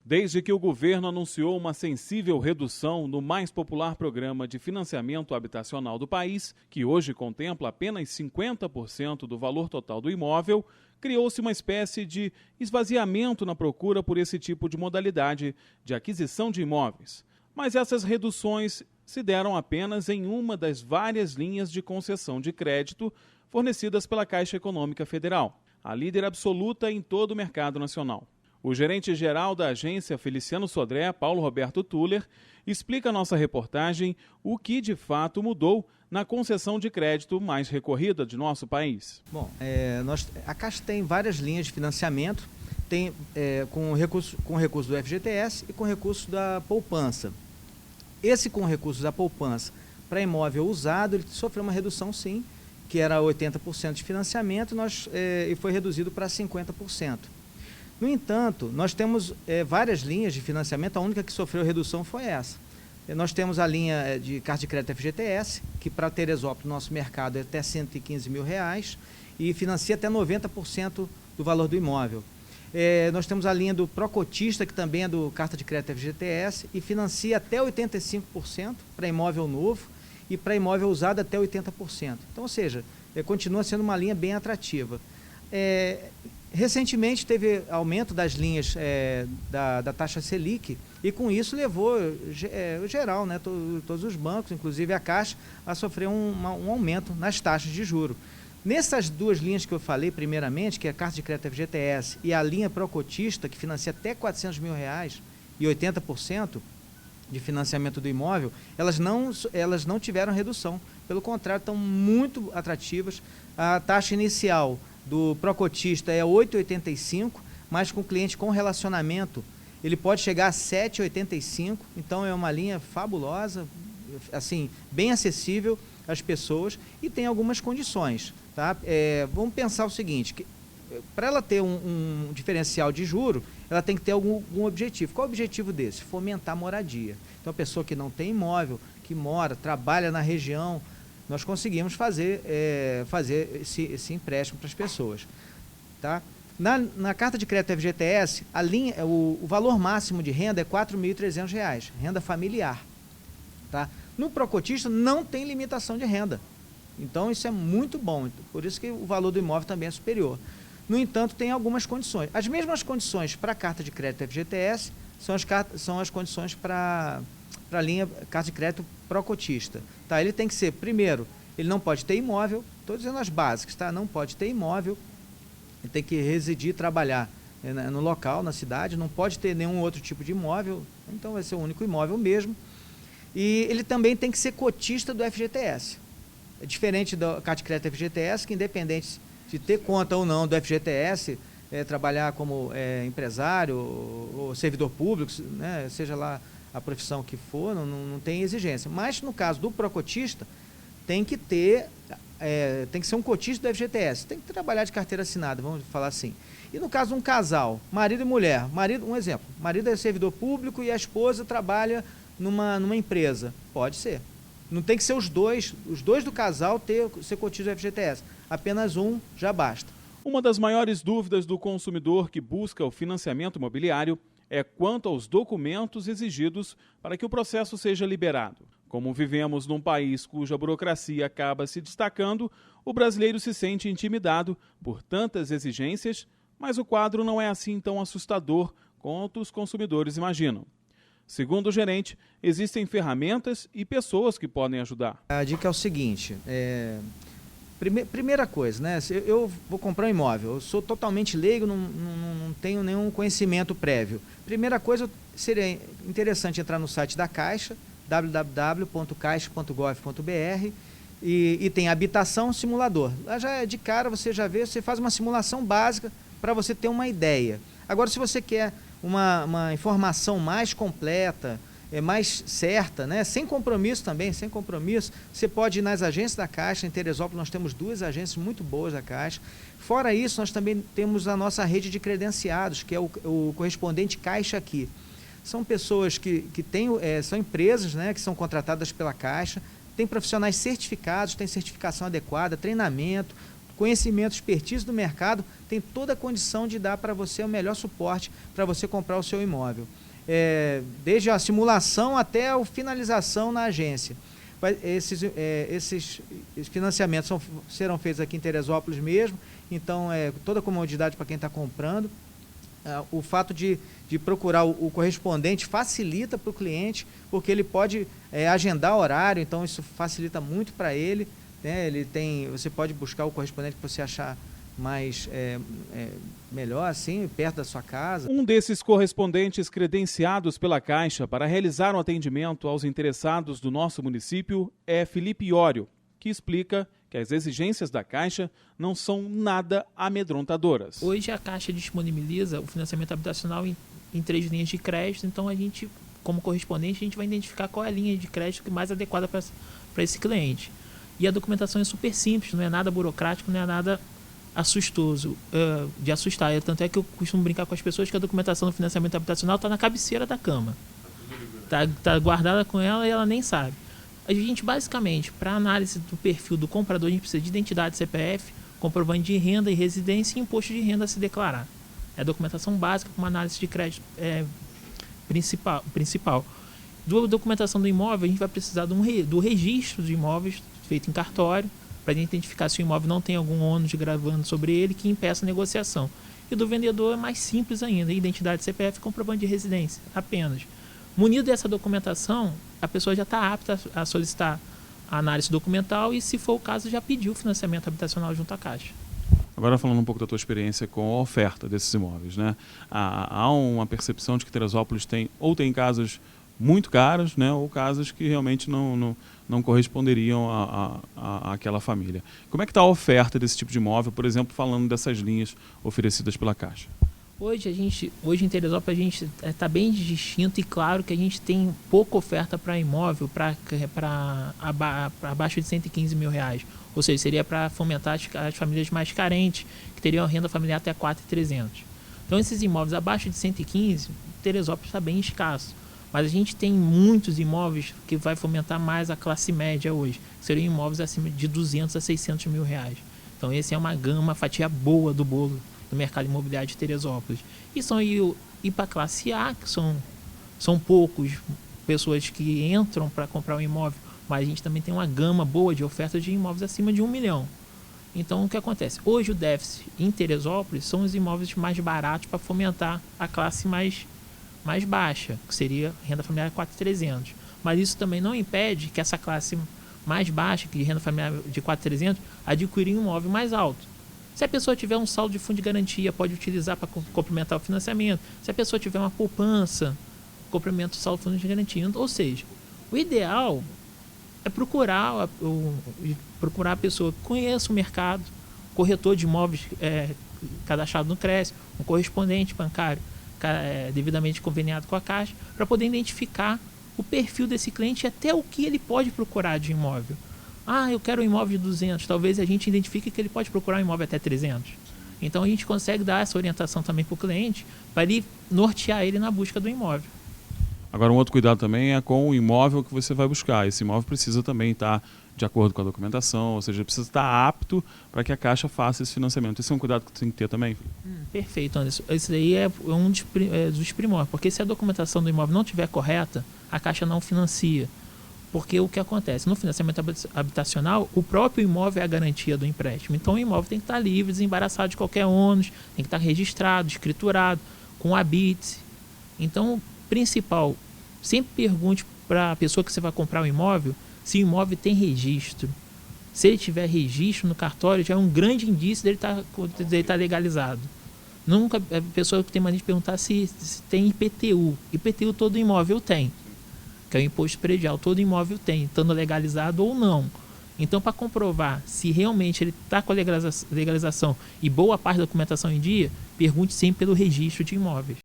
Desde que o governo anunciou uma sensível redução no mais popular programa de financiamento habitacional do país, que hoje contempla apenas 50% do valor total do imóvel, criou-se uma espécie de esvaziamento na procura por esse tipo de modalidade de aquisição de imóveis. Mas essas reduções se deram apenas em uma das várias linhas de concessão de crédito fornecidas pela Caixa Econômica Federal, a líder absoluta em todo o mercado nacional. O gerente-geral da agência, Feliciano Sodré, Paulo Roberto Tuller, explica à nossa reportagem o que de fato mudou na concessão de crédito mais recorrida de nosso país. Bom, a Caixa tem várias linhas de financiamento, tem com recurso do FGTS e com recurso da poupança. Esse com recursos da poupança para imóvel usado, ele sofreu uma redução sim, que era 80% de financiamento e foi reduzido para 50%. No entanto, nós temos várias linhas de financiamento, a única que sofreu redução foi essa. Nós temos a linha de carta de crédito FGTS, que para Teresópolis, nosso mercado, é até R$ 115 mil e financia até 90% do valor do imóvel. Nós temos a linha do Procotista, que também é do carta de crédito FGTS, e financia até 85% para imóvel novo e para imóvel usado até 80%. Então, ou seja, continua sendo uma linha bem atrativa. Recentemente teve aumento das linhas da taxa Selic e com isso levou o geral, né, todos os bancos, inclusive a Caixa, a sofrer um aumento nas taxas de juros. Nessas duas linhas que eu falei primeiramente, que é a carta de crédito FGTS e a linha Procotista, que financia até R$ 400 mil e 80% de financiamento do imóvel, elas não tiveram redução. Pelo contrário, estão muito atrativas. A taxa inicial do Procotista é 8,85, mas com cliente com relacionamento, ele pode chegar a 7,85, então é uma linha fabulosa, assim, bem acessível às pessoas e tem algumas condições, tá? Vamos pensar o seguinte, para ela ter um diferencial de juro, ela tem que ter algum objetivo. Qual é o objetivo desse? Fomentar a moradia. Então, a pessoa que não tem imóvel, que mora, trabalha na região, nós conseguimos fazer esse empréstimo para as pessoas. Tá? Na carta de crédito FGTS, o valor máximo de renda é R$ 4.300, renda familiar. Tá? No Procotista não tem limitação de renda. Então isso é muito bom, por isso que o valor do imóvel também é superior. No entanto, tem algumas condições. As mesmas condições para a carta de crédito FGTS são as condições para a linha carta de crédito Procotista. Tá? Ele tem que ser, primeiro, ele não pode ter imóvel, estou dizendo as básicas, tá? Não pode ter imóvel, ele tem que residir, trabalhar no local, na cidade, não pode ter nenhum outro tipo de imóvel, então vai ser o único imóvel mesmo. E ele também tem que ser cotista do FGTS. É diferente da carta de crédito FGTS, que independente de ter conta ou não do FGTS, trabalhar como empresário ou servidor público, né, seja lá a profissão que for, não tem exigência. Mas no caso do Procotista, tem que ser um cotista do FGTS, tem que trabalhar de carteira assinada, vamos falar assim. E no caso de um casal, marido e mulher, um exemplo, o marido é servidor público e a esposa trabalha numa empresa, pode ser. Não tem que ser os dois do casal ser cotista do FGTS, apenas um já basta. Uma das maiores dúvidas do consumidor que busca o financiamento imobiliário é quanto aos documentos exigidos para que o processo seja liberado. Como vivemos num país cuja burocracia acaba se destacando, o brasileiro se sente intimidado por tantas exigências, mas o quadro não é assim tão assustador quanto os consumidores imaginam. Segundo o gerente, existem ferramentas e pessoas que podem ajudar. A dica é o seguinte, primeira coisa, né? Eu vou comprar um imóvel, eu sou totalmente leigo, não tenho nenhum conhecimento prévio. Primeira coisa, seria interessante entrar no site da Caixa, www.caixa.gov.br, e tem habitação simulador. Lá já de cara você faz uma simulação básica para você ter uma ideia. Agora, se você quer uma informação mais completa, mais certa, né? Sem compromisso também, você pode ir nas agências da Caixa. Em Teresópolis nós temos 2 agências muito boas da Caixa. Fora isso, nós também temos a nossa rede de credenciados, que é o correspondente Caixa Aqui. São pessoas que são empresas, né, que são contratadas pela Caixa, tem profissionais certificados, tem certificação adequada, treinamento, conhecimento, expertise do mercado, tem toda a condição de dar para você o melhor suporte para você comprar o seu imóvel. Desde a simulação até a finalização na agência. Esses financiamentos serão feitos aqui em Teresópolis mesmo, então toda a comodidade para quem está comprando. O fato de procurar o correspondente facilita para o cliente, porque ele pode agendar horário, então isso facilita muito para ele, né? Você pode buscar o correspondente que você achar mais melhor, assim, perto da sua casa. Um desses correspondentes credenciados pela Caixa para realizar um atendimento aos interessados do nosso município é Felipe Iório, que explica que as exigências da Caixa não são nada amedrontadoras. Hoje a Caixa disponibiliza o financiamento habitacional em 3 linhas de crédito, então a gente, como correspondente, a gente vai identificar qual é a linha de crédito mais adequada para esse cliente. E a documentação é super simples, não é nada burocrático, não é nada assustoso, de assustar. Tanto é que eu costumo brincar com as pessoas que a documentação do financiamento habitacional está na cabeceira da cama. Tá guardada com ela e ela nem sabe. A gente, basicamente, para análise do perfil do comprador, a gente precisa de identidade CPF, comprovante de renda e residência e imposto de renda a se declarar. É a documentação básica para uma análise de crédito principal. Da documentação do imóvel, a gente vai precisar do registro de imóveis feito em cartório, para identificar se o imóvel não tem algum ônus de gravando sobre ele que impeça a negociação. E do vendedor é mais simples ainda, identidade CPF e comprovante de residência, apenas. Munido dessa documentação, a pessoa já está apta a solicitar a análise documental e, se for o caso, já pediu o financiamento habitacional junto à Caixa. Agora, falando um pouco da tua experiência com a oferta desses imóveis, né? Há uma percepção de que Teresópolis tem casas muito caras, né? Ou casas que realmente não corresponderiam àquela família. Como é que está a oferta desse tipo de imóvel, por exemplo, falando dessas linhas oferecidas pela Caixa? Hoje em Teresópolis a gente está bem distinto e claro que a gente tem pouca oferta para imóvel para abaixo de 115 mil reais. Ou seja, seria para fomentar as famílias mais carentes, que teriam renda familiar até 4.300. Então esses imóveis abaixo de 115, Teresópolis está bem escasso. Mas a gente tem muitos imóveis que vai fomentar mais a classe média hoje, que seriam imóveis acima de 200 a 600 mil reais. Então esse é uma fatia boa do bolo do mercado imobiliário de Teresópolis. E são ir para a classe A, que são poucos pessoas que entram para comprar um imóvel, mas a gente também tem uma gama boa de ofertas de imóveis acima de 1 milhão. Então o que acontece? Hoje o déficit em Teresópolis são os imóveis mais baratos para fomentar a classe mais baixa, que seria renda familiar 4.300. Mas isso também não impede que essa classe mais baixa, que de renda familiar de 4.300, adquirir um imóvel mais alto. Se a pessoa tiver um saldo de fundo de garantia, pode utilizar para complementar o financiamento. Se a pessoa tiver uma poupança, complementa o saldo de fundo de garantia. Ou seja, o ideal é procurar a pessoa que conheça o mercado, corretor de imóveis cadastrado no CRES, um correspondente bancário devidamente conveniado com a Caixa, para poder identificar o perfil desse cliente e até o que ele pode procurar de imóvel. Eu quero um imóvel de 200, talvez a gente identifique que ele pode procurar um imóvel até 300. Então a gente consegue dar essa orientação também para o cliente, para ele nortear ele na busca do imóvel. Agora, um outro cuidado também é com o imóvel que você vai buscar. Esse imóvel precisa também estar de acordo com a documentação, ou seja, precisa estar apto para que a Caixa faça esse financiamento. Esse é um cuidado que tem que ter também? Perfeito, Anderson. Esse daí é um dos primórdios, porque se a documentação do imóvel não estiver correta, a Caixa não financia. Porque o que acontece? No financiamento habitacional, o próprio imóvel é a garantia do empréstimo. Então o imóvel tem que estar livre, desembaraçado de qualquer ônus, tem que estar registrado, escriturado, com habite. Então, principal, sempre pergunte para a pessoa que você vai comprar o imóvel se o imóvel tem registro. Se ele tiver registro no cartório, já é um grande indício dele estar legalizado. Nunca a pessoa que tem mania de perguntar se tem IPTU. IPTU todo imóvel tem, que é o imposto predial, todo imóvel tem, estando legalizado ou não. Então, para comprovar se realmente ele está com a legalização e boa parte da documentação em dia, pergunte sempre pelo registro de imóveis.